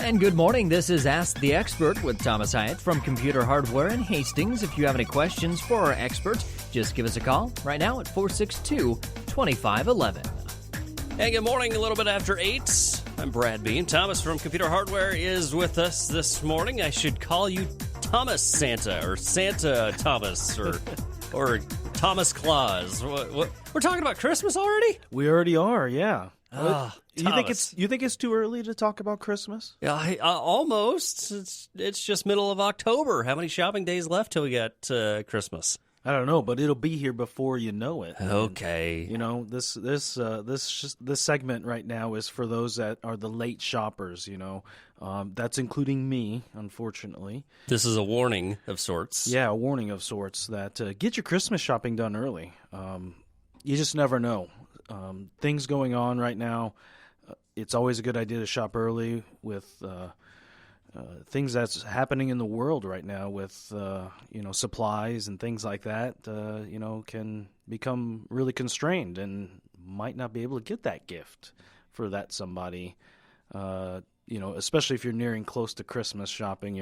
And good morning. This is Ask the Expert with Thomas Hyatt from Computer Hardware in Hastings. If you have any questions for our expert, just give us a call right now at 462-2511. Hey, good morning. A little bit after 8. I'm Brad Bean. Thomas from Computer Hardware is with us this morning. I should call you Thomas Santa or Santa Thomas or Thomas Claus. We're talking about Christmas already? We already are, yeah. You Thomas. think it's too early to talk about Christmas? Yeah, almost. It's just middle of October. How many shopping days left till we get Christmas? I don't know, but it'll be here before you know it. Okay. And, you know, this segment right now is for those that are the late shoppers. You know, that's including me, unfortunately. This is a warning of sorts. Yeah, a warning of sorts that get your Christmas shopping done early. You just never know. Things going on right now. It's always a good idea to shop early with things that's happening in the world right now with, supplies and things like that, can become really constrained and might not be able to get that gift for that somebody, especially if you're nearing close to Christmas shopping,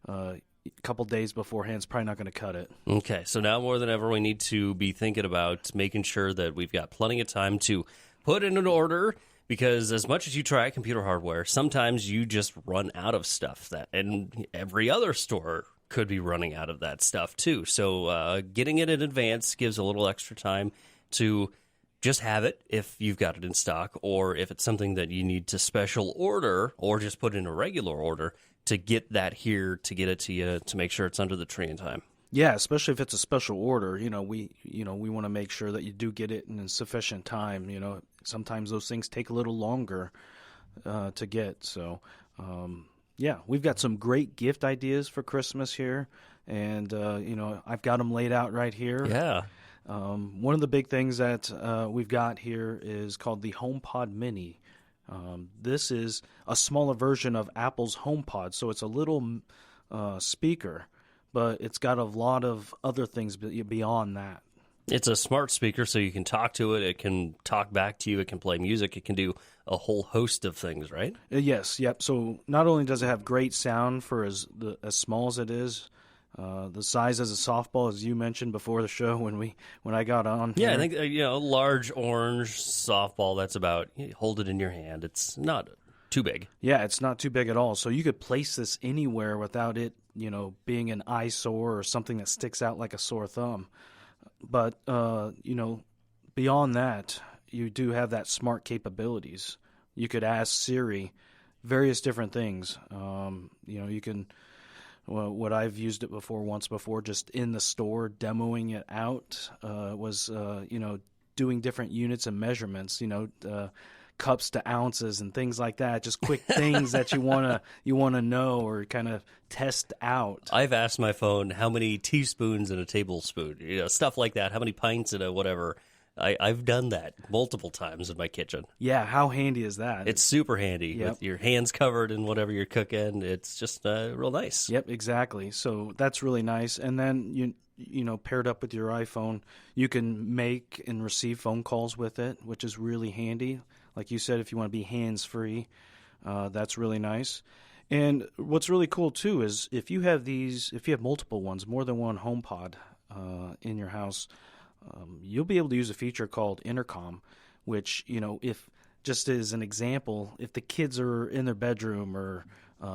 a couple days beforehand is probably not going to cut it. Okay, so now more than ever, we need to be thinking about making sure that we've got plenty of time to put in an order, because as much as you try computer hardware, sometimes you just run out of stuff, and every other store could be running out of that stuff too. So getting it in advance gives a little extra time to just have it if you've got it in stock, or if it's something that you need to special order or just put in a regular order, to get that here, to get it to you, to make sure it's under the tree in time. Yeah, especially if it's a special order. We want to make sure that you do get it in sufficient time. Sometimes those things take a little longer to get. So, we've got some great gift ideas for Christmas here, and I've got them laid out right here. Yeah. One of the big things that we've got here is called the HomePod Mini. This is a smaller version of Apple's HomePod, so it's a little speaker, but it's got a lot of other things beyond that. It's a smart speaker, so you can talk to it. It can talk back to you. It can play music. It can do a whole host of things, right? Yes, yep. So not only does it have great sound for as small as it is, the size as a softball, as you mentioned before the show when I got on. Yeah, here. I think a large orange softball. That's about, you hold it in your hand. It's not too big. Yeah, it's not too big at all. So you could place this anywhere without it, being an eyesore or something that sticks out like a sore thumb. But beyond that, you do have that smart capabilities. You could ask Siri various different things. You can. Well, what I've used it once before, just in the store, demoing it out, was doing different units and measurements, cups to ounces and things like that. Just quick things that you wanna know or kind of test out. I've asked my phone how many teaspoons in a tablespoon, stuff like that. How many pints in a whatever. I've done that multiple times in my kitchen. Yeah, how handy is that? It's super handy. Yep. With your hands covered in whatever you're cooking. It's just real nice. Yep, exactly. So that's really nice. And then, paired up with your iPhone, you can make and receive phone calls with it, which is really handy. Like you said, if you want to be hands-free, that's really nice. And what's really cool, too, is if you have multiple ones, more than one HomePod in your house, you'll be able to use a feature called Intercom, which, if just as an example, if the kids are in their bedroom or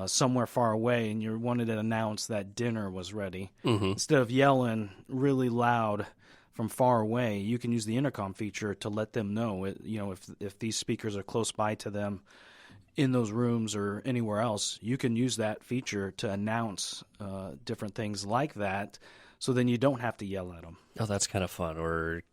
somewhere far away and you wanted to announce that dinner was ready, instead of yelling really loud from far away, you can use the Intercom feature to let them know, if these speakers are close by to them in those rooms or anywhere else, you can use that feature to announce different things like that. So then you don't have to yell at them. Oh, that's kind of fun. Or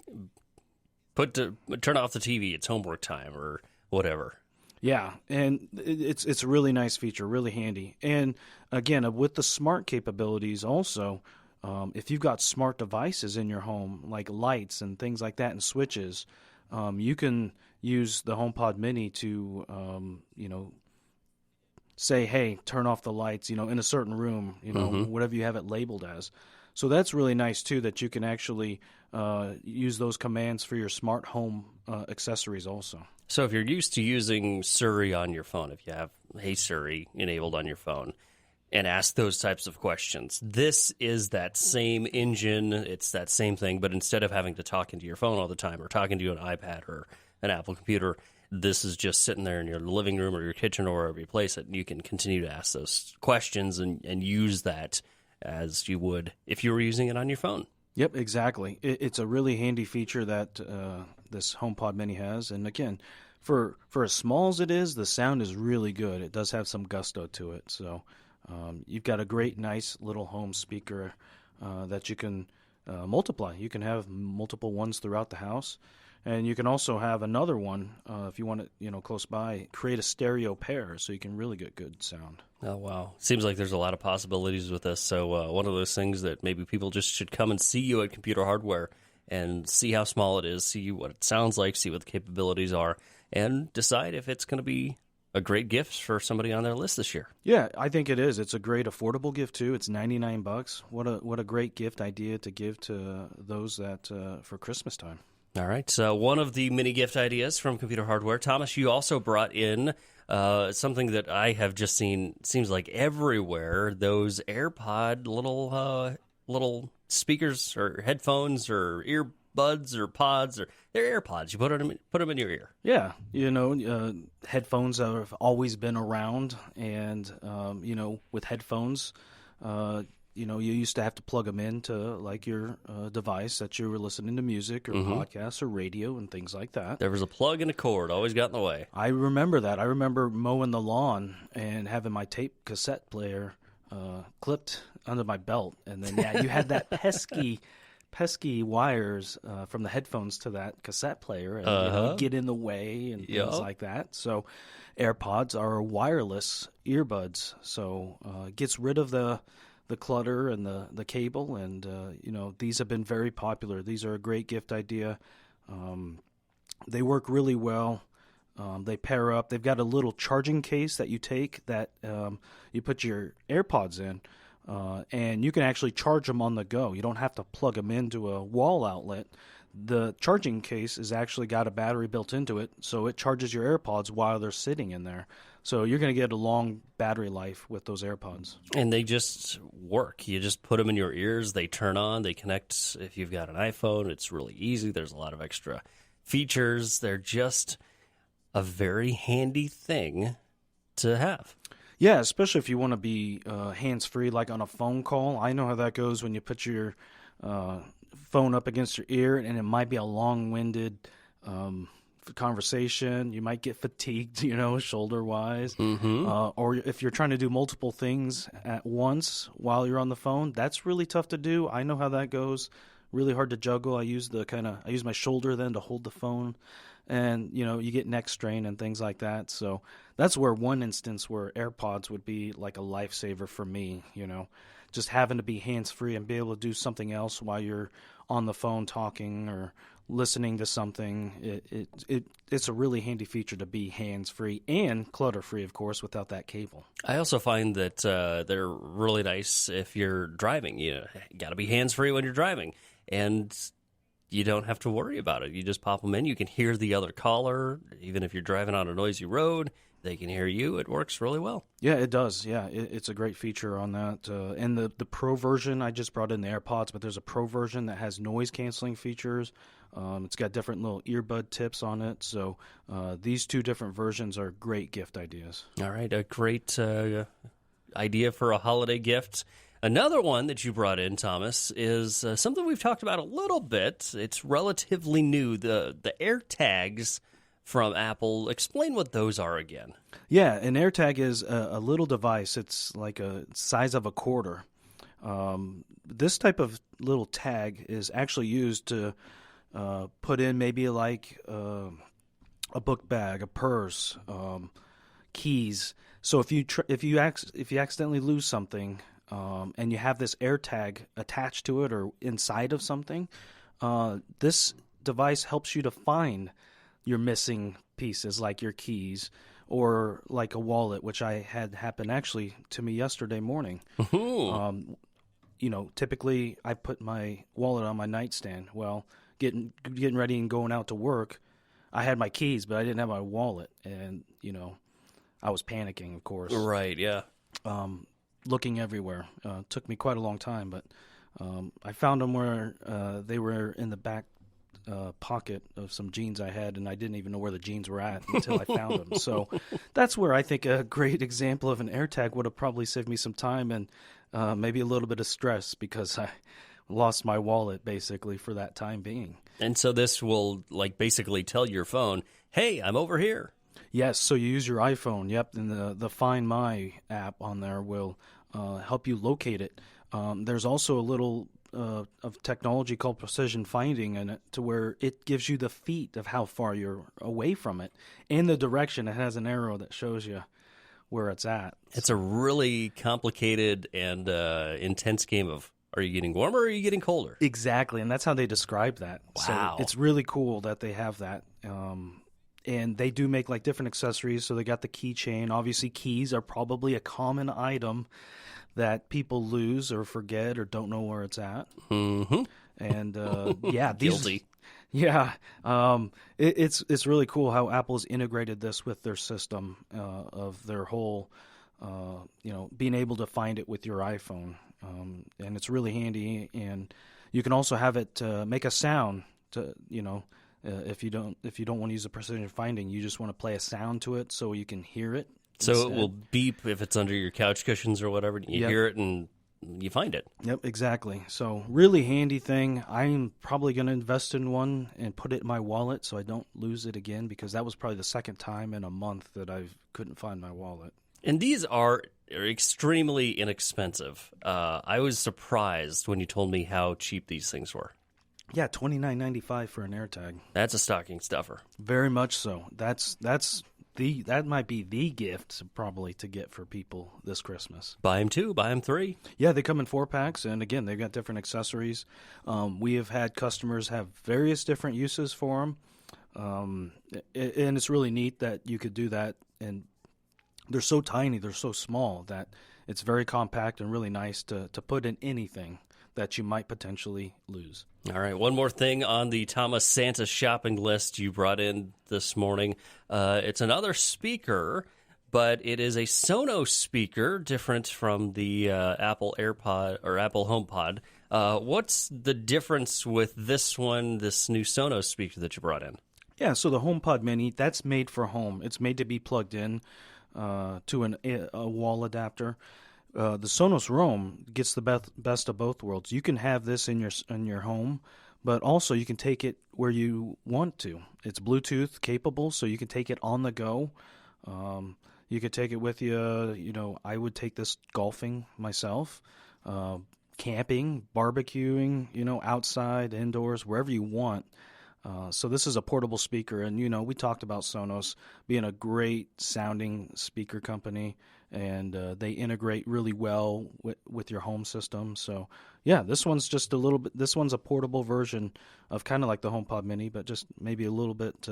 turn off the TV. It's homework time or whatever. Yeah, and it's a really nice feature, really handy. And again, with the smart capabilities also, if you've got smart devices in your home, like lights and things like that and switches, you can use the HomePod Mini to, say, hey, turn off the lights, in a certain room, whatever you have it labeled as. So that's really nice, too, that you can actually use those commands for your smart home accessories also. So if you're used to using Siri on your phone, if you have Hey Siri enabled on your phone and ask those types of questions. This is that same engine. It's that same thing, but instead of having to talk into your phone all the time or talking to an iPad or an Apple computer, this is just sitting there in your living room or your kitchen or wherever you place it, and you can continue to ask those questions and use that as you would if you were using it on your phone. Yep, exactly. It's a really handy feature that this HomePod Mini has. And again, for as small as it is, the sound is really good. It does have some gusto to it. So you've got a great, nice little home speaker that you can multiply. You can have multiple ones throughout the house. And you can also have another one if you want it, close by. Create a stereo pair so you can really get good sound. Oh, wow. Seems like there's a lot of possibilities with this. So one of those things that maybe people just should come and see you at Computer Hardware and see how small it is, see what it sounds like, see what the capabilities are, and decide if it's going to be a great gift for somebody on their list this year. Yeah, I think it is. It's a great affordable gift too. It's $99. What a great gift idea to give to those that for Christmas time. All right. So one of the mini gift ideas from Computer Hardware, Thomas, you also brought in something that I have just seen seems like everywhere. Those AirPod little speakers or headphones or earbuds or pods, or they're AirPods. You put them in your ear. Yeah, headphones have always been around, and with headphones, you used to have to plug them into like your device that you were listening to music or podcasts or radio and things like that. There was a plug and a cord, always got in the way. I remember that. I remember mowing the lawn and having my tape cassette player clipped under my belt, and then you had that pesky wires from the headphones to that cassette player, and it'd get in the way and things like that. So AirPods are wireless earbuds, so it gets rid of the clutter and the cable, and these have been very popular. These are a great gift idea. They work really well. They pair up. They've got a little charging case that you take that you put your AirPods in, and you can actually charge them on the go. You don't have to plug them into a wall outlet. The charging case has actually got a battery built into it, so it charges your AirPods while they're sitting in there. So you're going to get a long battery life with those AirPods. And they just work. You just put them in your ears. They turn on. They connect. If you've got an iPhone, it's really easy. There's a lot of extra features. They're just a very handy thing to have. Yeah, especially if you want to be hands-free, like on a phone call. I know how that goes when you put your phone up against your ear, and it might be a long-winded conversation. You might get fatigued, shoulder-wise. Or if you're trying to do multiple things at once while you're on the phone, that's really tough to do. I know how that goes. Really hard to juggle. I use my shoulder then to hold the phone, and you get neck strain and things like that. So that's one instance where AirPods would be like a lifesaver for me. Just having to be hands-free and be able to do something else while you're on the phone talking or listening to something. It's a really handy feature to be hands-free and clutter-free, of course, without that cable. I also find that they're really nice if you're driving. You got to be hands-free when you're driving, and you don't have to worry about it. You just pop them in. You can hear the other caller, even if you're driving on a noisy road. They can hear you. It works really well. Yeah, it does. Yeah, it's a great feature on that. And the Pro version, I just brought in the AirPods, but there's a Pro version that has noise-canceling features. It's got different little earbud tips on it. So these two different versions are great gift ideas. All right, a great idea for a holiday gift. Another one that you brought in, Thomas, is something we've talked about a little bit. It's relatively new, the AirTags from Apple. Explain what those are again. Yeah, an AirTag is a little device. It's like a size of a quarter. This type of little tag is actually used to put in maybe like a book bag, a purse, keys. So if you accidentally lose something and you have this AirTag attached to it or inside of something, this device helps you to find your missing pieces, like your keys or like a wallet, which I had happen actually to me yesterday morning. Typically I put my wallet on my nightstand. Well, getting ready and going out to work, I had my keys, but I didn't have my wallet. And, I was panicking, of course. Right, yeah. Looking everywhere. Took me quite a long time, but I found them where they were in the back pocket of some jeans I had, and I didn't even know where the jeans were at until I found them. So that's where I think a great example of an AirTag would have probably saved me some time and maybe a little bit of stress, because I lost my wallet basically for that time being. And so this will like basically tell your phone, hey, I'm over here. Yes, so you use your iPhone, yep, and the Find My app on there will help you locate it. There's also a little of technology called precision finding in it, to where it gives you the feet of how far you're away from it and the direction. It has an arrow that shows you where it's at. It's a really complicated and intense game of, are you getting warmer or are you getting colder? Exactly, and that's how they describe that. Wow. So it's really cool that they have that. And they do make like different accessories. So they got the keychain. Obviously, keys are probably a common item that people lose or forget or don't know where it's at. Mm-hmm. And yeah, Guilty. Yeah, it's really cool how Apple's integrated this with their system of their whole, being able to find it with your iPhone, and it's really handy. And you can also have it make a sound to, if you don't want to use the precision finding, you just want to play a sound to it so you can hear it. So instead. it will beep if it's under your couch cushions or whatever. You hear it and you find it. Yep, exactly. So really handy thing. I'm probably going to invest in one and put it in my wallet so I don't lose it again, because that was probably the second time in a month that I couldn't find my wallet. And these are extremely inexpensive. I was surprised when you told me how cheap these things were. Yeah, $29.95 for an AirTag. That's a stocking stuffer. Very much so. That might be the gift probably to get for people this Christmas. Buy them 2, buy them 3. Yeah, they come in 4-packs, and again, they've got different accessories. We have had customers have various different uses for them, and it's really neat that you could do that. And they're so tiny, they're so small that it's very compact and really nice to put in anything that you might potentially lose. All right, one more thing on the Thomas Santa shopping list you brought in this morning. It's another speaker, but it is a Sonos speaker, different from the Apple AirPod or Apple HomePod. What's the difference with this one, this new Sonos speaker that you brought in? Yeah, so the HomePod Mini, that's made for home. It's made to be plugged in to a wall adapter. The Sonos Roam gets the best of both worlds. You can have this in your home, but also you can take it where you want to. It's Bluetooth capable, so you can take it on the go. You could take it with you. I would take this golfing myself, camping, barbecuing, outside, indoors, wherever you want. So this is a portable speaker, and we talked about Sonos being a great sounding speaker company, and they integrate really well with your home system. So yeah, this one's just a little bit. This one's a portable version of kind of like the HomePod Mini, but just maybe a little bit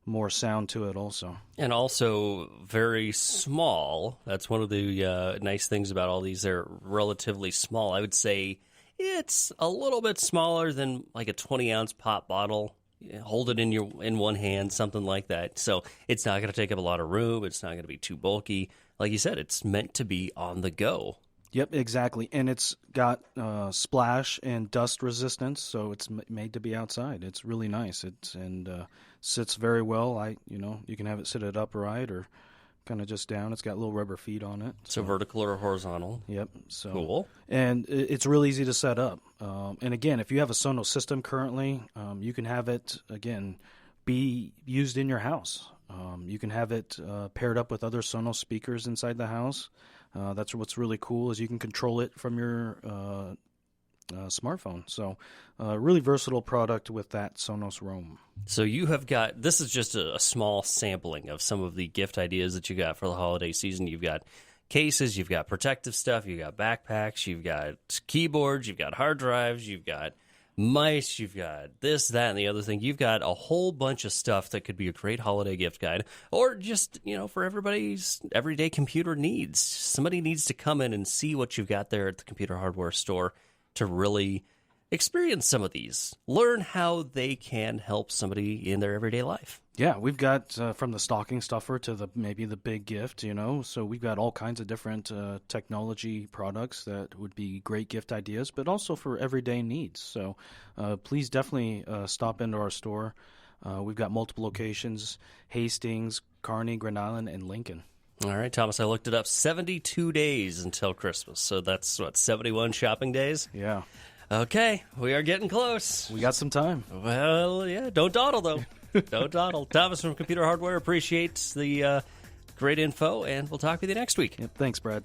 more sound to it also. And also very small. That's one of the nice things about all these. They're relatively small. I would say it's a little bit smaller than like a 20-ounce pop bottle. Hold it in one hand, something like that. So it's not going to take up a lot of room. It's not going to be too bulky. Like you said, it's meant to be on the go. Yep, exactly. And it's got splash and dust resistance, so it's made to be outside. It's really nice. And sits very well. You can have it sit it upright or kind of just down. It's got little rubber feet on it. So vertical or horizontal. Yep. So cool. And it's really easy to set up. And again, if you have a Sonos system currently, you can have it, again, be used in your house. You can have it paired up with other Sonos speakers inside the house. That's what's really cool, is you can control it from your smartphone. So really versatile product with that Sonos Roam. So you have got, this is just a small sampling of some of the gift ideas that you got for the holiday season. You've got cases, you've got protective stuff, you've got backpacks, you've got keyboards, you've got hard drives, you've got mice, you've got this, that, and the other thing. You've got a whole bunch of stuff that could be a great holiday gift guide, or just, for everybody's everyday computer needs. Somebody needs to come in and see what you've got there at the computer hardware store to really experience some of these. Learn how they can help somebody in their everyday life. Yeah, we've got from the stocking stuffer to maybe the big gift, so we've got all kinds of different technology products that would be great gift ideas, but also for everyday needs. So please definitely stop into our store. We've got multiple locations: Hastings, Kearney, Grand Island, and Lincoln. All right, Thomas, I looked it up. 72 days until Christmas. So that's, 71 shopping days? Yeah. Okay, we are getting close. We got some time. Well, yeah, don't dawdle, though. Don't dawdle. Thomas from Computer Hardware appreciates the great info, and we'll talk with you next week. Yep, thanks, Brad.